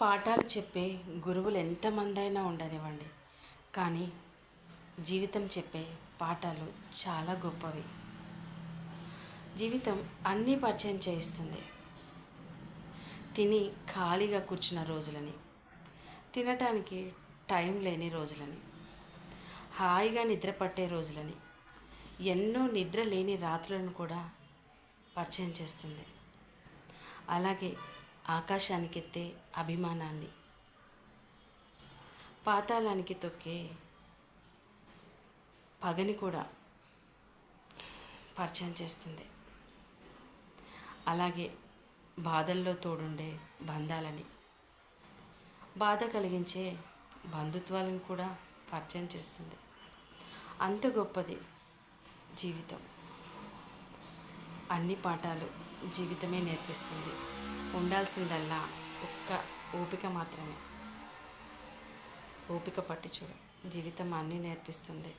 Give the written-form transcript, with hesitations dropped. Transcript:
పాఠాలు చెప్పే గురువులు ఎంతమందైనా ఉండనివ్వండి, కానీ జీవితం చెప్పే పాఠాలు చాలా గొప్పవి. జీవితం అన్నీ పరిచయం చేయిస్తుంది. తిని ఖాళీగా కూర్చున్న రోజులని, తినటానికి టైం లేని రోజులని, హాయిగా నిద్ర పట్టే రోజులని, ఎన్నో నిద్ర లేని రాత్రులను కూడా పరిచయం చేస్తుంది. అలాగే ఆకాశానికి ఎత్తే అభిమానాన్ని, పాతాళానికి తొక్కే పగని కూడా పరిచయం చేస్తుంది. అలాగే బాధల్లో తోడుండే బంధాలని, బాధ కలిగించే బంధుత్వాలను కూడా పరిచయం చేస్తుంది. అంత గొప్పది జీవితం. అన్ని పాఠాలు జీవితమే నేర్పిస్తుంది. ఉండాల్సిందల్లా ఒక్క ఓపిక మాత్రమే. ఓపిక పట్టి చూడు, జీవితం అన్నీ నేర్పిస్తుంది.